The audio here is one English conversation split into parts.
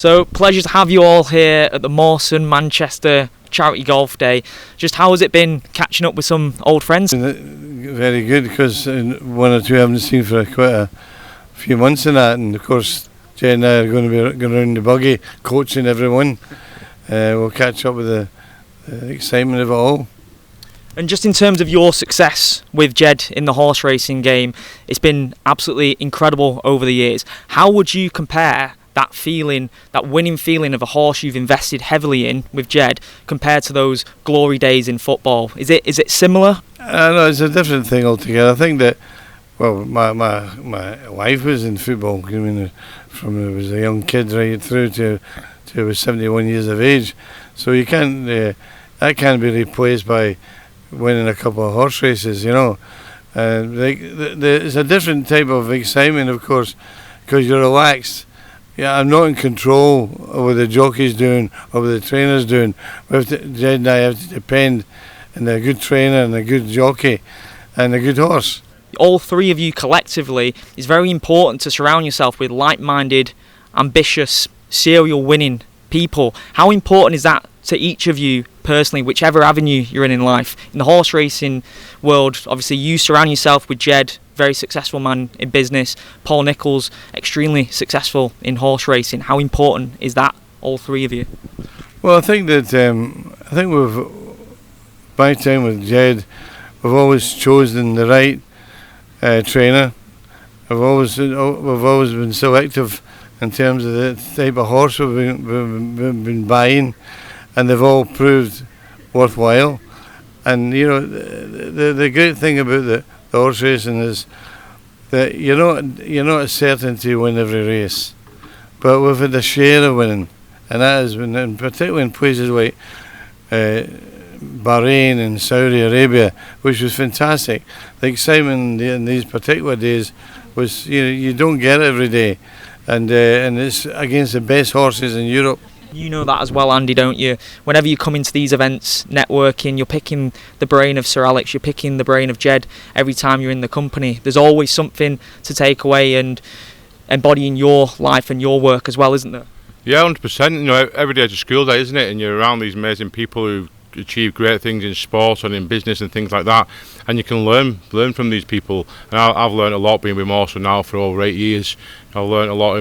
So, pleasure to have you all here at the Morson Manchester Charity Golf Day. Just how has it been catching up with some old friends? Very good, because one or two I haven't seen for quite a few months in that, and of course Jed and I are going to be going around the buggy coaching everyone. We'll catch up with the excitement of it all. And just in terms of your success with Jed in the horse racing game, it's been absolutely incredible over the years. How would you compare that feeling, that winning feeling of a horse you've invested heavily in with Jed, compared to those glory days in football? Is it similar? No, it's a different thing altogether. I think that, well, my wife was in football. I mean, from I was a young kid right through to I was 71 years of age. So you can't that can't be replaced by winning a couple of horse races, you know. It's a different type of excitement, of course, because you're relaxed. Yeah, I'm not in control of what the jockey's doing or what the trainer's doing. Jed and I have to depend on a good trainer and a good jockey and a good horse. All three of you collectively, it's very important to surround yourself with like-minded, ambitious, serial winning people. How important is that to each of you personally, whichever avenue you're in life? In the horse racing world, obviously you surround yourself with Jed, very successful man in business. Paul Nicholls, extremely successful in horse racing. How important is that, all three of you? Well, I think that my time with Jed, we've always chosen the right trainer. We've always been selective in terms of the type of horse we've been buying, and they've all proved worthwhile. And you know, the great thing about the horse racing is that you're not a certainty to win every race, but we've had a share of winning, and that has been, and particularly in places like Bahrain and Saudi Arabia, which was fantastic. The excitement in these particular days was, you don't get it every day, and it's against the best horses in Europe. You know that as well, Andy, don't you? Whenever you come into these events, networking, you're picking the brain of Sir Alex, you're picking the brain of Jed every time you're in the company. There's always something to take away and embody in your life and your work as well, isn't there? Yeah, 100%. You know, every day is a school day, isn't it? And you're around these amazing people who achieve great things in sport and in business and things like that, and you can learn from these people. And I've learned a lot being with Morson now for over 8 years. I've learned a lot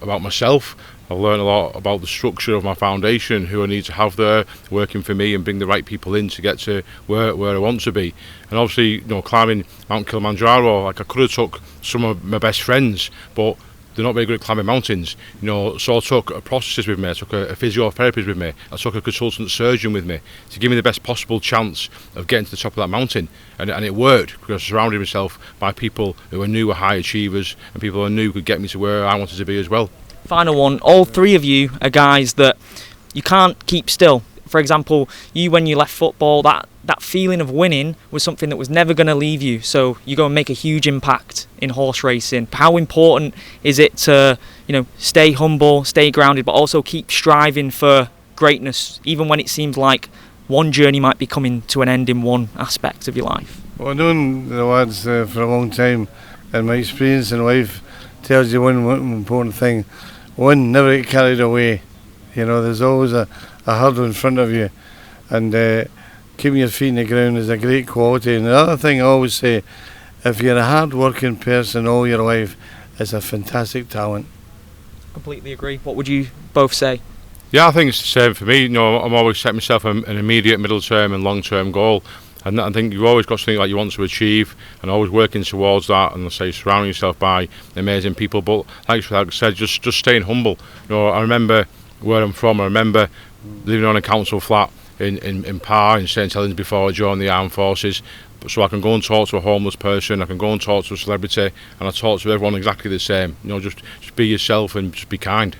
about myself. I've learned a lot about the structure of my foundation, who I need to have there working for me, and bring the right people in to get to where I want to be. And obviously, climbing Mount Kilimanjaro, like I could have took some of my best friends, but they're not very good at climbing mountains. So I took a prosthetist with me, I took a physiotherapist with me, I took a consultant surgeon with me to give me the best possible chance of getting to the top of that mountain. And it worked, because I surrounded myself by people who I knew were high achievers and people I knew could get me to where I wanted to be as well. Final one, all three of you are guys that you can't keep still. For example, you, when you left football, that feeling of winning was something that was never going to leave you, so you go and make a huge impact in horse racing. How important is it to stay humble, stay grounded, but also keep striving for greatness, even when it seems like one journey might be coming to an end in one aspect of your life? Well, I've known the lads for a long time, and my experience in life tells you one important thing. One, never get carried away. There's always a hurdle in front of you, and keeping your feet in the ground is a great quality. And the other thing I always say, if you're a hard-working person all your life, it's a fantastic talent. Completely agree. What would you both say? Yeah, I think it's the same for me. I'm always setting myself an immediate, middle-term and long-term goal. And I think you've always got something like you want to achieve, and always working towards that. And I say surrounding yourself by amazing people. But like I said, just staying humble. I remember where I'm from. I remember living on a council flat in Parr in St Helens before I joined the armed forces. So I can go and talk to a homeless person, I can go and talk to a celebrity, and I talk to everyone exactly the same. Just be yourself and just be kind.